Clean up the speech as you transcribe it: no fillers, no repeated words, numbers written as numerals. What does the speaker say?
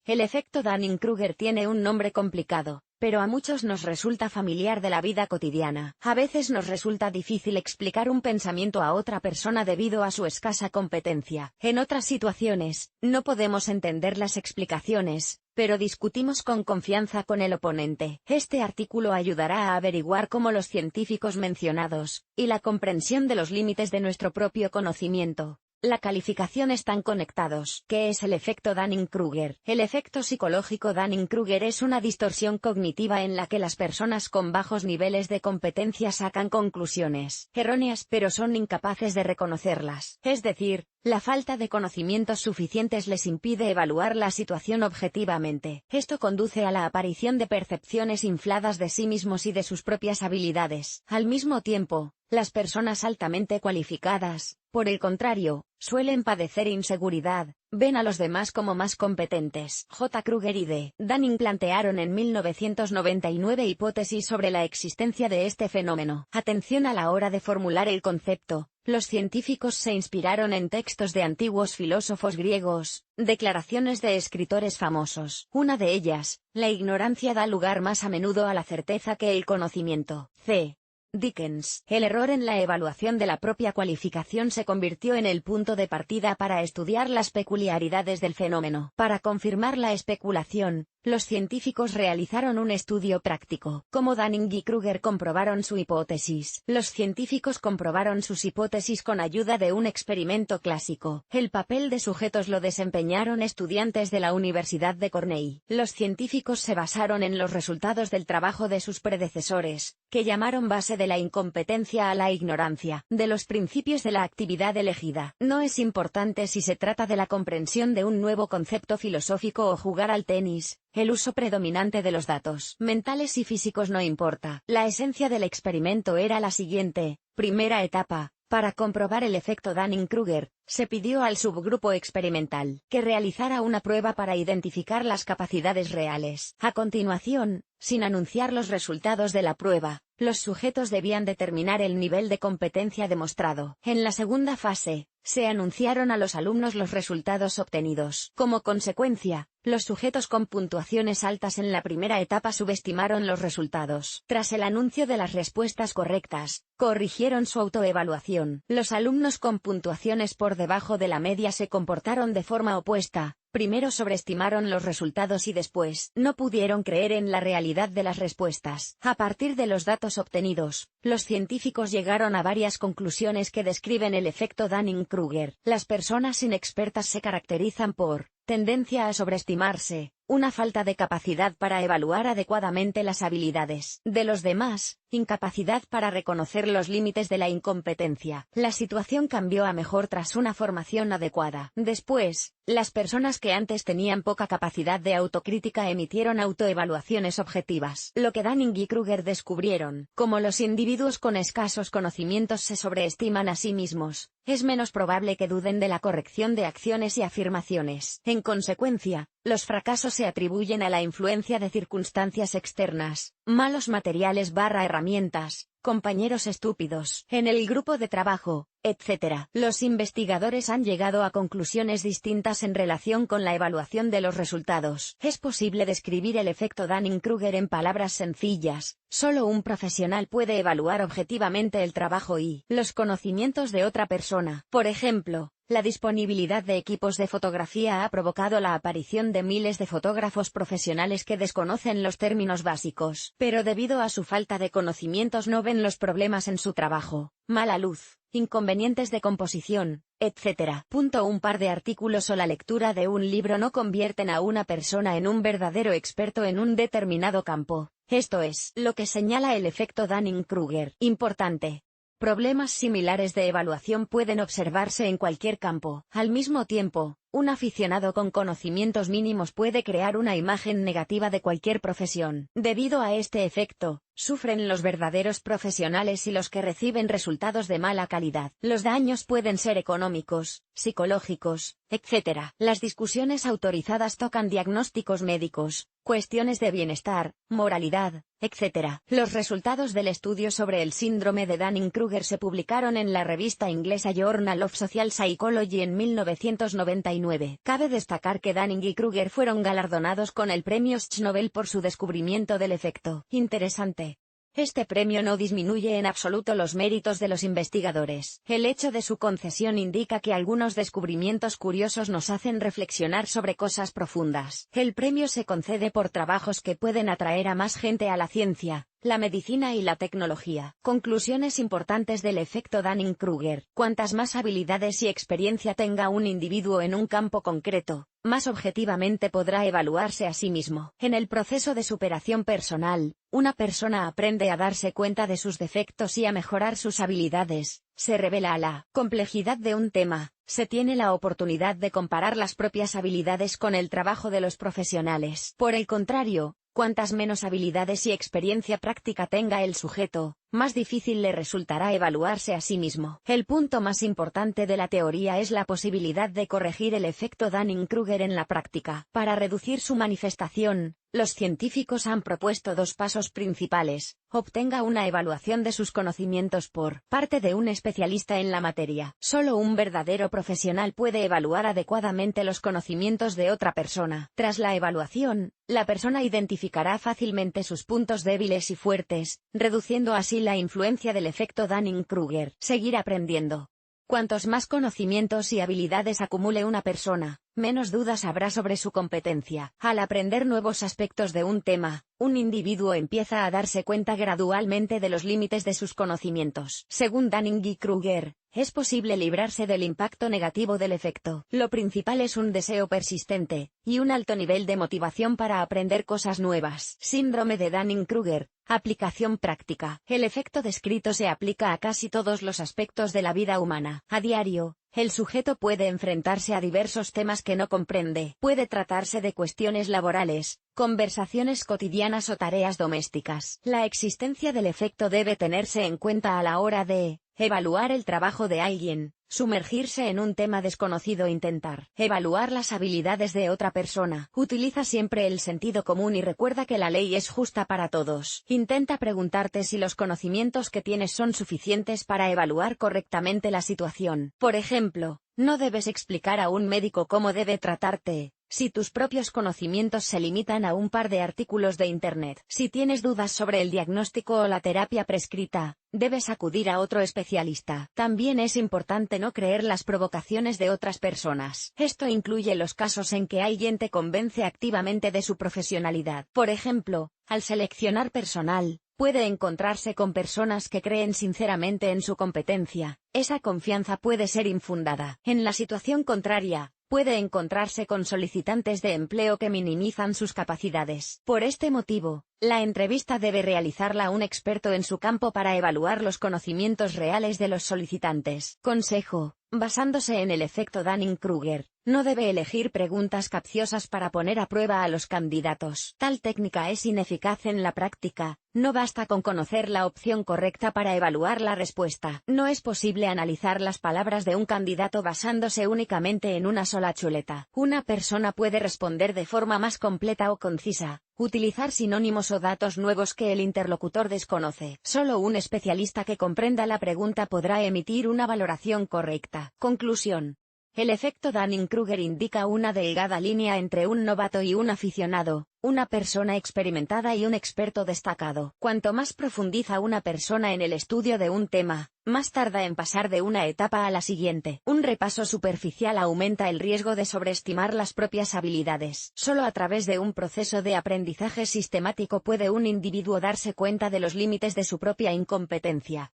El efecto Dunning-Kruger tiene un nombre complicado, pero a muchos nos resulta familiar de la vida cotidiana. A veces nos resulta difícil explicar un pensamiento a otra persona debido a su escasa competencia. En otras situaciones, no podemos entender las explicaciones, pero discutimos con confianza con el oponente. Este artículo ayudará a averiguar cómo los científicos mencionados, y la comprensión de los límites de nuestro propio conocimiento, la calificación están conectados. ¿Qué es el efecto Dunning-Kruger? El efecto psicológico Dunning-Kruger es una distorsión cognitiva en la que las personas con bajos niveles de competencia sacan conclusiones erróneas pero son incapaces de reconocerlas. Es decir, la falta de conocimientos suficientes les impide evaluar la situación objetivamente. Esto conduce a la aparición de percepciones infladas de sí mismos y de sus propias habilidades. Al mismo tiempo, las personas altamente cualificadas, por el contrario, suelen padecer inseguridad, ven a los demás como más competentes. J. Kruger y D. Dunning plantearon en 1999 hipótesis sobre la existencia de este fenómeno. Atención a la hora de formular el concepto. Los científicos se inspiraron en textos de antiguos filósofos griegos, declaraciones de escritores famosos. Una de ellas, la ignorancia da lugar más a menudo a la certeza que el conocimiento. C. Dickens. El error en la evaluación de la propia cualificación se convirtió en el punto de partida para estudiar las peculiaridades del fenómeno. Para confirmar la especulación, los científicos realizaron un estudio práctico. ¿Cómo Dunning y Kruger comprobaron su hipótesis? Los científicos comprobaron sus hipótesis con ayuda de un experimento clásico. El papel de sujetos lo desempeñaron estudiantes de la Universidad de Cornell. Los científicos se basaron en los resultados del trabajo de sus predecesores, que llamaron base de la incompetencia a la ignorancia, de los principios de la actividad elegida. No es importante si se trata de la comprensión de un nuevo concepto filosófico o jugar al tenis. El uso predominante de los datos mentales y físicos no importa. La esencia del experimento era la siguiente. Primera etapa. Para comprobar el efecto Dunning-Kruger, se pidió al subgrupo experimental que realizara una prueba para identificar las capacidades reales. A continuación, sin anunciar los resultados de la prueba, los sujetos debían determinar el nivel de competencia demostrado. En la segunda fase, se anunciaron a los alumnos los resultados obtenidos. Como consecuencia, los sujetos con puntuaciones altas en la primera etapa subestimaron los resultados. Tras el anuncio de las respuestas correctas, corrigieron su autoevaluación. Los alumnos con puntuaciones por debajo de la media se comportaron de forma opuesta. Primero sobreestimaron los resultados y después no pudieron creer en la realidad de las respuestas. A partir de los datos obtenidos, los científicos llegaron a varias conclusiones que describen el efecto Dunning-Kruger. Las personas inexpertas se caracterizan por tendencia a sobreestimarse, una falta de capacidad para evaluar adecuadamente las habilidades de los demás, incapacidad para reconocer los límites de la incompetencia. La situación cambió a mejor tras una formación adecuada. Después, las personas que antes tenían poca capacidad de autocrítica emitieron autoevaluaciones objetivas. Lo que Dunning y Kruger descubrieron, como los individuos con escasos conocimientos se sobreestiman a sí mismos, es menos probable que duden de la corrección de acciones y afirmaciones. En consecuencia, los fracasos se atribuyen a la influencia de circunstancias externas, malos materiales / herramientas, compañeros estúpidos en el grupo de trabajo, etc. Los investigadores han llegado a conclusiones distintas en relación con la evaluación de los resultados. Es posible describir el efecto Dunning-Kruger en palabras sencillas. Solo un profesional puede evaluar objetivamente el trabajo y los conocimientos de otra persona. Por ejemplo, la disponibilidad de equipos de fotografía ha provocado la aparición de miles de fotógrafos profesionales que desconocen los términos básicos, pero debido a su falta de conocimientos no ven los problemas en su trabajo, mala luz, inconvenientes de composición, etc. Un par de artículos o la lectura de un libro no convierten a una persona en un verdadero experto en un determinado campo. Esto es lo que señala el efecto Dunning-Kruger. Importante. Problemas similares de evaluación pueden observarse en cualquier campo. Al mismo tiempo, un aficionado con conocimientos mínimos puede crear una imagen negativa de cualquier profesión. Debido a este efecto, Sufren los verdaderos profesionales y los que reciben resultados de mala calidad. Los daños pueden ser económicos, psicológicos, etc. Las discusiones autorizadas tocan diagnósticos médicos, cuestiones de bienestar, moralidad, etc. Los resultados del estudio sobre el síndrome de Dunning-Kruger se publicaron en la revista inglesa Journal of Social Psychology en 1999. Cabe destacar que Dunning y Kruger fueron galardonados con el premio Sch Nobel por su descubrimiento del efecto. Interesante. Este premio no disminuye en absoluto los méritos de los investigadores. El hecho de su concesión indica que algunos descubrimientos curiosos nos hacen reflexionar sobre cosas profundas. El premio se concede por trabajos que pueden atraer a más gente a la ciencia, la medicina y la tecnología. Conclusiones importantes del efecto Dunning-Kruger. Cuantas más habilidades y experiencia tenga un individuo en un campo concreto, más objetivamente podrá evaluarse a sí mismo. En el proceso de superación personal, una persona aprende a darse cuenta de sus defectos y a mejorar sus habilidades. Se revela la complejidad de un tema. Se tiene la oportunidad de comparar las propias habilidades con el trabajo de los profesionales. Por el contrario, cuantas menos habilidades y experiencia práctica tenga el sujeto, más difícil le resultará evaluarse a sí mismo. El punto más importante de la teoría es la posibilidad de corregir el efecto Dunning-Kruger en la práctica. Para reducir su manifestación, los científicos han propuesto dos pasos principales. Obtenga una evaluación de sus conocimientos por parte de un especialista en la materia. Solo un verdadero profesional puede evaluar adecuadamente los conocimientos de otra persona. Tras la evaluación, la persona identificará fácilmente sus puntos débiles y fuertes, reduciendo así la influencia del efecto Dunning-Kruger. Seguir aprendiendo. Cuantos más conocimientos y habilidades acumule una persona, menos dudas habrá sobre su competencia. Al aprender nuevos aspectos de un tema, un individuo empieza a darse cuenta gradualmente de los límites de sus conocimientos. Según Dunning y Kruger, es posible librarse del impacto negativo del efecto. Lo principal es un deseo persistente, y un alto nivel de motivación para aprender cosas nuevas. Síndrome de Dunning-Kruger. Aplicación práctica. El efecto descrito se aplica a casi todos los aspectos de la vida humana. A diario, el sujeto puede enfrentarse a diversos temas que no comprende. Puede tratarse de cuestiones laborales, conversaciones cotidianas o tareas domésticas. La existencia del efecto debe tenerse en cuenta a la hora de evaluar el trabajo de alguien, sumergirse en un tema desconocido, intentar evaluar las habilidades de otra persona. Utiliza siempre el sentido común y recuerda que la ley es justa para todos. Intenta preguntarte si los conocimientos que tienes son suficientes para evaluar correctamente la situación. Por ejemplo, no debes explicar a un médico cómo debe tratarte, si tus propios conocimientos se limitan a un par de artículos de Internet. Si tienes dudas sobre el diagnóstico o la terapia prescrita, debes acudir a otro especialista. También es importante no creer las provocaciones de otras personas. Esto incluye los casos en que alguien te convence activamente de su profesionalidad. Por ejemplo, al seleccionar personal, puede encontrarse con personas que creen sinceramente en su competencia. Esa confianza puede ser infundada. En la situación contraria, puede encontrarse con solicitantes de empleo que minimizan sus capacidades. Por este motivo, la entrevista debe realizarla un experto en su campo para evaluar los conocimientos reales de los solicitantes. Consejo: basándose en el efecto Dunning-Kruger, no debe elegir preguntas capciosas para poner a prueba a los candidatos. Tal técnica es ineficaz en la práctica. No basta con conocer la opción correcta para evaluar la respuesta. No es posible analizar las palabras de un candidato basándose únicamente en una sola chuleta. Una persona puede responder de forma más completa o concisa, utilizar sinónimos o datos nuevos que el interlocutor desconoce. Solo un especialista que comprenda la pregunta podrá emitir una valoración correcta. Conclusión: el efecto Dunning-Kruger indica una delgada línea entre un novato y un aficionado, una persona experimentada y un experto destacado. Cuanto más profundiza una persona en el estudio de un tema, más tarda en pasar de una etapa a la siguiente. Un repaso superficial aumenta el riesgo de sobreestimar las propias habilidades. Solo a través de un proceso de aprendizaje sistemático puede un individuo darse cuenta de los límites de su propia incompetencia.